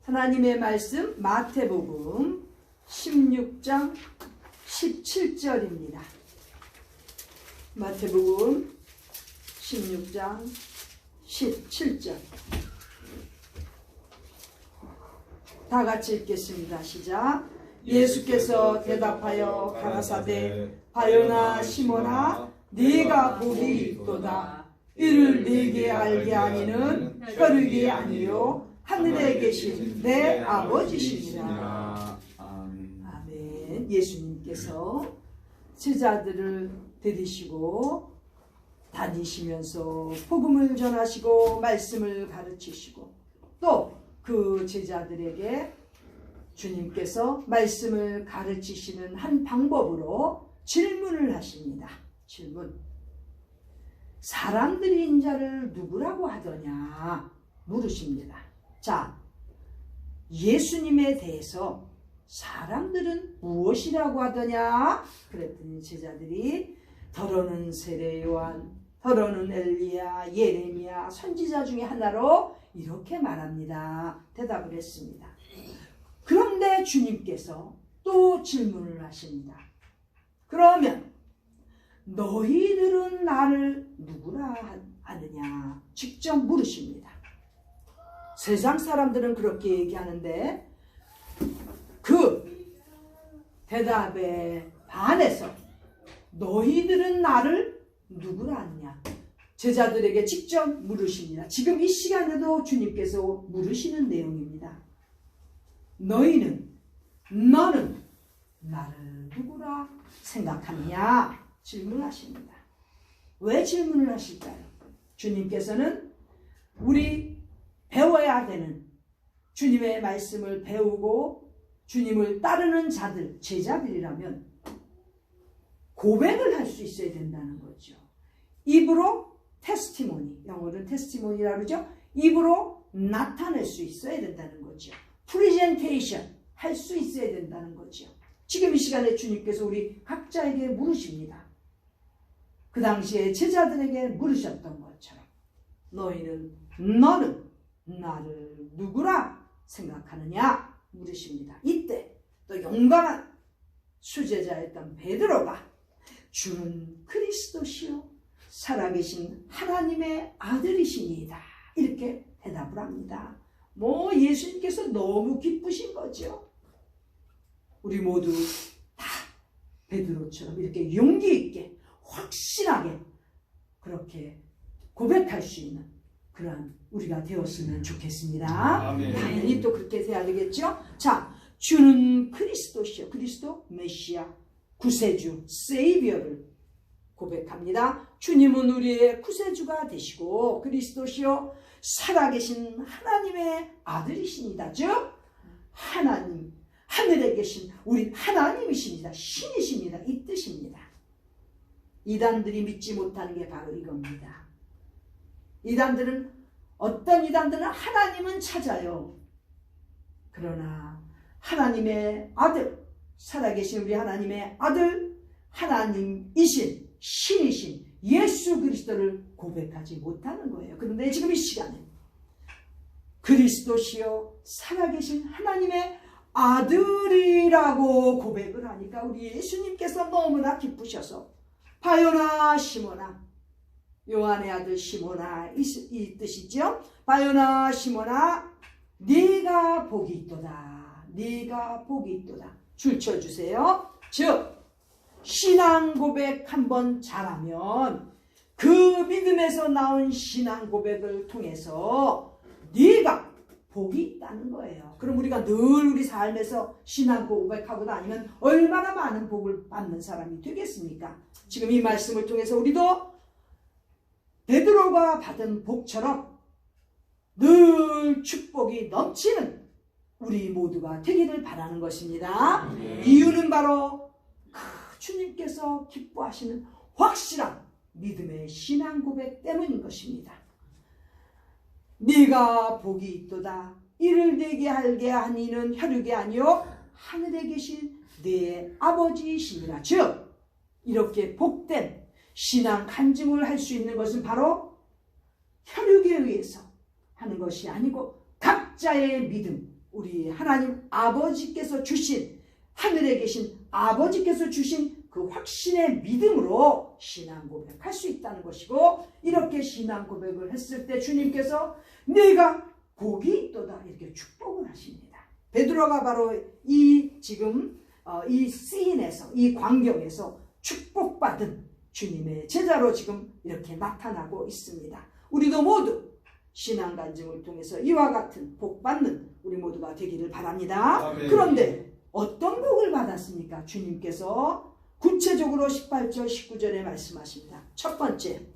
하나님의 말씀 마태복음 16장 17절입니다. 마태복음 16장 17절. 다 같이 읽겠습니다. 시작. 예수께서 대답하여 가라사대 바요나 시몬아 네가 복이 있도다. 이를 네게 알게 하니는 혈육이 아니요 하늘에 계신 내 아버지시니라. 아멘. 예수님께서 제자들을 데리시고 다니시면서 복음을 전하시고 말씀을 가르치시고 또 그 제자들에게 주님께서 말씀을 가르치시는 한 방법으로 질문을 하십니다. 질문. 사람들이 인자를 누구라고 하더냐 물으십니다. 자, 예수님에 대해서 사람들은 무엇이라고 하더냐? 그랬더니 제자들이 더러는 세례 요한, 더러는 엘리야, 예레미야, 선지자 중에 하나로 이렇게 말합니다. 대답을 했습니다. 그런데 주님께서 또 질문을 하십니다. 그러면 너희들은 나를 누구라 하느냐? 직접 물으십니다. 세상 사람들은 그렇게 얘기하는데 그 대답에 반해서 너희들은 나를 누구라 하느냐? 제자들에게 직접 물으십니다. 지금 이 시간에도 주님께서 물으시는 내용입니다. 너는 나를 누구라 생각하느냐? 질문하십니다. 왜 질문을 하실까요? 주님께서는 우리 배워야 되는 주님의 말씀을 배우고 주님을 따르는 자들, 제자들이라면 고백을 할 수 있어야 된다는 거죠. 입으로 테스티모니, 영어로는 테스티모니라고 그러죠. 입으로 나타낼 수 있어야 된다는 거죠. 프리젠테이션 할 수 있어야 된다는 거죠. 지금 이 시간에 주님께서 우리 각자에게 물으십니다. 그 당시에 제자들에게 물으셨던 것처럼 너는 나를 누구라 생각하느냐 물으십니다. 이때 또 용감한 수제자였던 베드로가 주는 그리스도시요 살아계신 하나님의 아들이시니이다 이렇게 대답을 합니다. 예수님께서 너무 기쁘신 거죠. 우리 모두 다 베드로처럼 이렇게 용기 있게 확실하게 그렇게 고백할 수 있는 그러한 우리가 되었으면 좋겠습니다. 아멘. 당연히 또 그렇게 돼야 되겠죠. 자, 주는 그리스도시요, 그리스도 메시아 구세주 세이비어를 고백합니다. 주님은 우리의 구세주가 되시고 그리스도시요 살아계신 하나님의 아들이십니다. 즉 하나님, 하늘에 계신 우리 하나님이십니다. 신이십니다. 이 뜻입니다. 이단들이 믿지 못하는 게 바로 이겁니다. 어떤 이단들은 하나님은 찾아요. 그러나 하나님의 아들, 살아계신 우리 하나님의 아들, 하나님이신 신이신 예수 그리스도를 고백하지 못하는 거예요. 그런데 지금 이 시간에 그리스도시요 살아계신 하나님의 아들이라고 고백을 하니까 우리 예수님께서 너무나 기쁘셔서 바요나 시몬아, 요한의 아들 시몬아 이 뜻이죠. 바요나 시몬아 네가 복이 있도다. 네가 복이 있도다. 줄쳐주세요. 즉 신앙 고백 한번 잘하면 그 믿음에서 나온 신앙 고백을 통해서 네가 복이 있다는 거예요. 그럼 우리가 늘 우리 삶에서 신앙 고백하고 다니면 얼마나 많은 복을 받는 사람이 되겠습니까? 지금 이 말씀을 통해서 우리도 베드로가 받은 복처럼 늘 축복이 넘치는 우리 모두가 되기를 바라는 것입니다. 이유는 바로 주님께서 기뻐하시는 확실한 믿음의 신앙 고백 때문인 것입니다. 네가 복이 있도다. 이를 내게 알게 하니는 혈육이 아니요 하늘에 계신 내 아버지이시니라. 즉 이렇게 복된 신앙 간증을 할 수 있는 것은 바로 혈육에 의해서 하는 것이 아니고 각자의 믿음, 우리 하나님 아버지께서 주신, 하늘에 계신 아버지께서 주신 그 확신의 믿음으로 신앙 고백할 수 있다는 것이고, 이렇게 신앙 고백을 했을 때 주님께서 내가 복이 있도다 이렇게 축복을 하십니다. 베드로가 바로 이 지금 이 씬에서, 이 광경에서 축복받은 주님의 제자로 지금 이렇게 나타나고 있습니다. 우리도 모두 신앙 간증을 통해서 이와 같은 복 받는 우리 모두가 되기를 바랍니다. 아멘. 그런데 어떤 복을 받았습니까? 주님께서 구체적으로 18절 19절에 말씀하십니다. 첫 번째,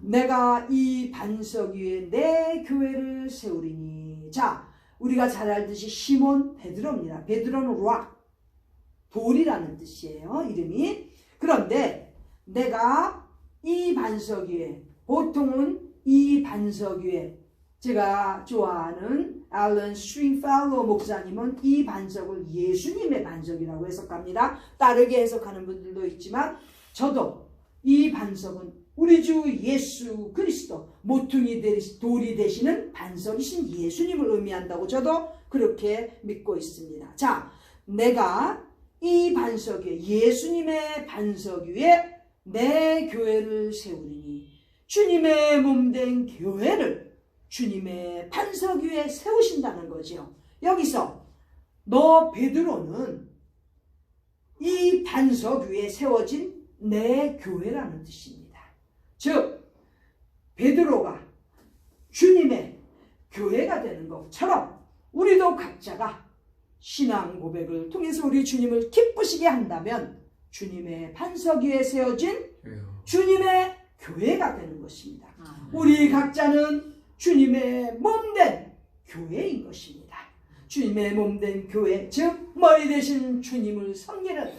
내가 이 반석 위에 내 교회를 세우리니. 자, 우리가 잘 알듯이 시몬 베드로입니다. 베드로는 락, 돌이라는 뜻이에요, 이름이. 그런데 내가 이 반석 위에, 보통은 이 반석 위에, 제가 좋아하는 앨런 스트링펠로 목사님은 이 반석을 예수님의 반석이라고 해석합니다. 다르게 해석하는 분들도 있지만 저도 이 반석은 우리 주 예수 그리스도, 모퉁이 돌이 되시는 반석이신 예수님을 의미한다고 저도 그렇게 믿고 있습니다. 자, 내가 이 반석 위에, 예수님의 반석 위에 내 교회를 세우리니. 주님의 몸된 교회를 주님의 반석 위에 세우신다는 거죠. 여기서 너 베드로는 이 반석 위에 세워진 내 교회라는 뜻입니다. 즉 베드로가 주님의 교회가 되는 것처럼 우리도 각자가 신앙 고백을 통해서 우리 주님을 기쁘시게 한다면 주님의 반석 위에 세워진 주님의 교회가 되는 것입니다. 우리 각자는 주님의 몸된 교회인 것입니다. 주님의 몸된 교회, 즉 머리 대신 주님을 섬기는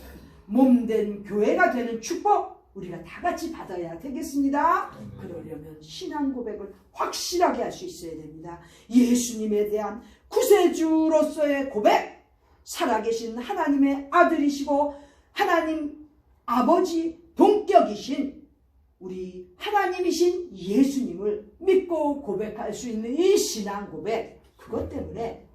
몸된 교회가 되는 축복 우리가 다 같이 받아야 되겠습니다. 그러려면 신앙 고백을 확실하게 할 수 있어야 됩니다. 예수님에 대한 구세주로서의 고백, 살아계신 하나님의 아들이시고 하나님 아버지 동격이신 우리 하나님이신 예수님을 믿고 고백할 수 있는 이 신앙 고백, 그것 때문에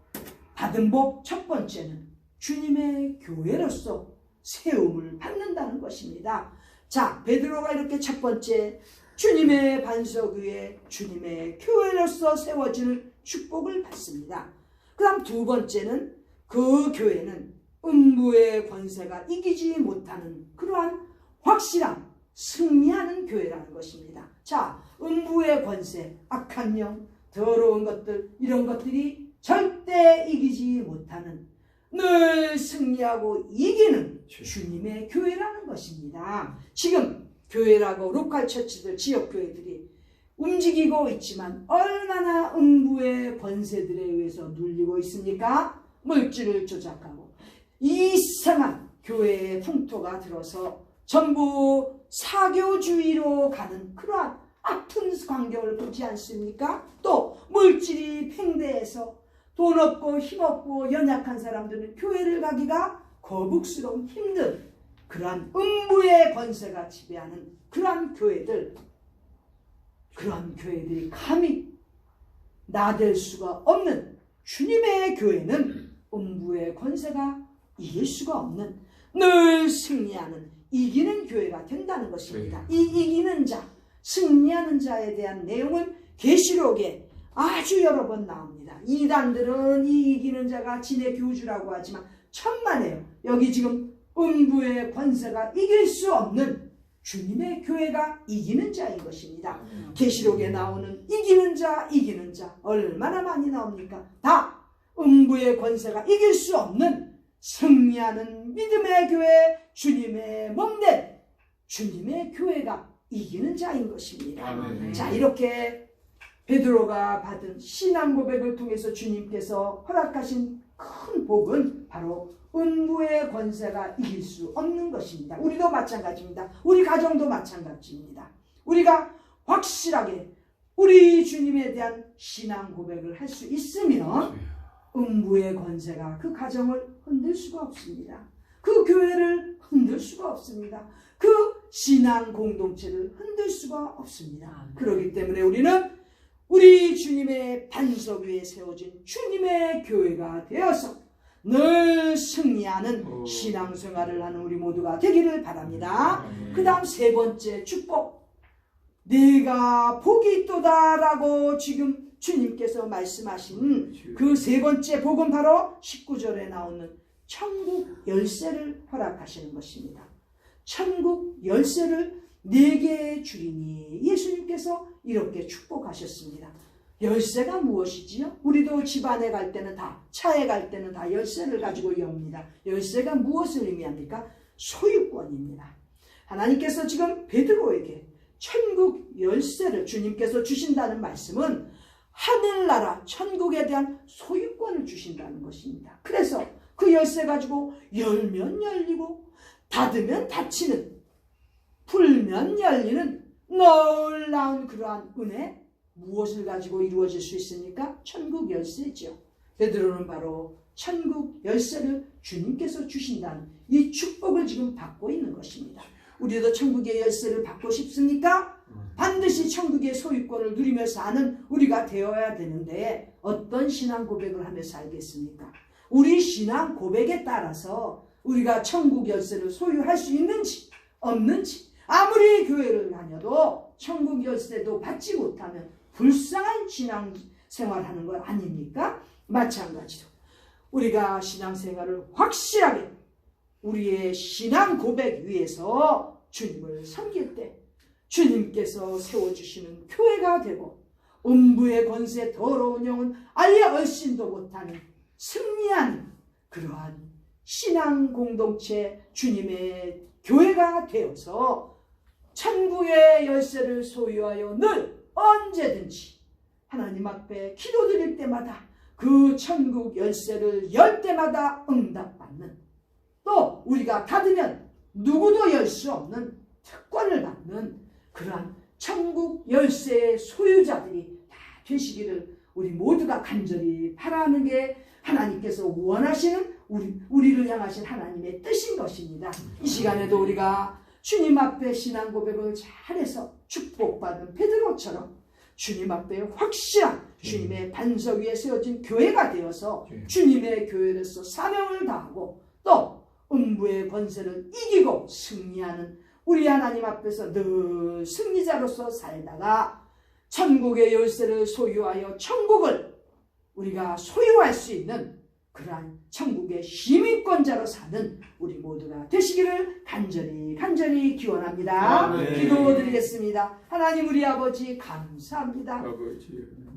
받은 복 첫 번째는 주님의 교회로서 세움을 받는다는 것입니다. 자, 베드로가 이렇게 첫 번째 주님의 반석 위에 주님의 교회로서 세워지는 축복을 받습니다. 그 다음 두 번째는 그 교회는 음부의 권세가 이기지 못하는 그러한 확실한 승리하는 교회라는 것입니다. 자, 음부의 권세, 악한 영, 더러운 것들, 이런 것들이 절대 이기지 못하는, 늘 승리하고 이기는 주님의 교회라는 것입니다. 지금 교회라고 로컬 처치들, 지역 교회들이 움직이고 있지만 얼마나 음부의 권세들에 의해서 눌리고 있습니까? 물질을 조작하고 이상한 교회의 풍토가 들어서 전부 사교주의로 가는 그러한 아픈 광경을 보지 않습니까? 또 물질이 팽배해서 돈 없고 힘 없고 연약한 사람들은 교회를 가기가 거북스러운 힘든 그러한 음부의 권세가 지배하는 그러한 교회들, 그러한 교회들이 감히 나댈 수가 없는 주님의 교회는 음부의 권세가 이길 수가 없는, 늘 승리하는 이기는 교회가 된다는 것입니다. 이 이기는 자, 승리하는 자에 대한 내용은 계시록에 아주 여러 번 나옵니다. 이단들은 이 이기는 자가 진의 교주라고 하지만 천만에요. 여기 지금 음부의 권세가 이길 수 없는 주님의 교회가 이기는 자인 것입니다. 계시록에 나오는 이기는 자 얼마나 많이 나옵니까? 다 음부의 권세가 이길 수 없는 승리하는 믿음의 교회, 주님의 몸된 주님의 교회가 이기는 자인 것입니다. 아멘. 자, 이렇게 베드로가 받은 신앙 고백을 통해서 주님께서 허락하신 큰 복은 바로 음부의 권세가 이길 수 없는 것입니다. 우리도 마찬가지입니다. 우리 가정도 마찬가지입니다. 우리가 확실하게 우리 주님에 대한 신앙 고백을 할 수 있으면 음부의 권세가 그 가정을 흔들 수가 없습니다. 그 교회를 흔들 수가 없습니다. 그 신앙 공동체를 흔들 수가 없습니다. 그렇기 때문에 우리는 우리 주님의 반석 위에 세워진 주님의 교회가 되어서 늘 승리하는 신앙생활을 하는 우리 모두가 되기를 바랍니다. 그 다음 세 번째 축복, 내가 복이 있도다 라고 지금 주님께서 말씀하신 그 세 번째 복은 바로 19절에 나오는 천국 열쇠를 허락하시는 것입니다. 천국 열쇠를 내게 주리니, 예수님께서 이렇게 축복하셨습니다. 열쇠가 무엇이지요? 우리도 집안에 갈 때는 다, 차에 갈 때는 다 열쇠를 가지고 엽니다. 열쇠가 무엇을 의미합니까? 소유권입니다. 하나님께서 지금 베드로에게 천국 열쇠를 주님께서 주신다는 말씀은 하늘나라 천국에 대한 소유권을 주신다는 것입니다. 그래서 그 열쇠 가지고 열면 열리고 닫으면 닫히는, 풀면 열리는 놀라운 그러한 은혜, 무엇을 가지고 이루어질 수 있습니까? 천국 열쇠죠. 베드로는 바로 천국 열쇠를 주님께서 주신다는 이 축복을 지금 받고 있는 것입니다. 우리도 천국의 열쇠를 받고 싶습니까? 반드시 천국의 소유권을 누리며 사는 우리가 되어야 되는데, 어떤 신앙 고백을 하며 살겠습니까? 우리 신앙 고백에 따라서 우리가 천국 열쇠를 소유할 수 있는지 없는지, 아무리 교회를 다녀도 천국 열쇠도 받지 못하면 불쌍한 신앙 생활하는 것 아닙니까? 마찬가지로 우리가 신앙생활을 확실하게 우리의 신앙 고백 위에서 주님을 섬길 때 주님께서 세워주시는 교회가 되고, 음부의 권세 더러운 영은 아예 얼씬도 못하는 승리한 그러한 신앙 공동체 주님의 교회가 되어서 천국의 열쇠를 소유하여 늘 언제든지 하나님 앞에 기도드릴 때마다 그 천국 열쇠를 열 때마다 응답받는, 또 우리가 닫으면 누구도 열 수 없는 특권을 받는 그러한 천국 열쇠의 소유자들이 다 되시기를 우리 모두가 간절히 바라는 게 하나님께서 원하시는 우리를 향하신 하나님의 뜻인 것입니다. 이 시간에도 우리가 주님 앞에 신앙 고백을 잘해서 축복받은 베드로처럼 주님 앞에 확실한 주님의 반석 위에 세워진 교회가 되어서 주님의 교회로서 사명을 다하고, 또 음부의 권세를 이기고 승리하는 우리 하나님 앞에서 늘 승리자로서 살다가 천국의 열쇠를 소유하여 천국을 우리가 소유할 수 있는 그러한 천국의 시민권자로 사는 우리 모두가 되시기를 간절히 기원합니다. 기도드리겠습니다. 하나님 우리 아버지 감사합니다.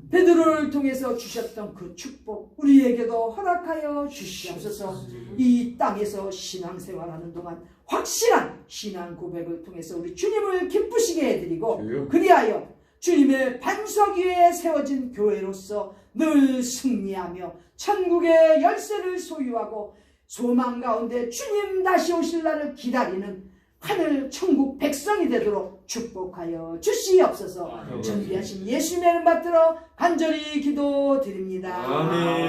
베드로를 통해서 주셨던 그 축복 우리에게도 허락하여 주시옵소서. 이 땅에서 신앙생활하는 동안 확실한 신앙 고백을 통해서 우리 주님을 기쁘시게 해드리고, 그리하여 주님의 반석 위에 세워진 교회로서 늘 승리하며 천국의 열쇠를 소유하고 소망 가운데 주님 다시 오실 날을 기다리는 하늘 천국 백성이 되도록 축복하여 주시옵소서. 전비하신 예수님의 이름 받들어 간절히 기도드립니다.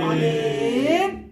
아멘.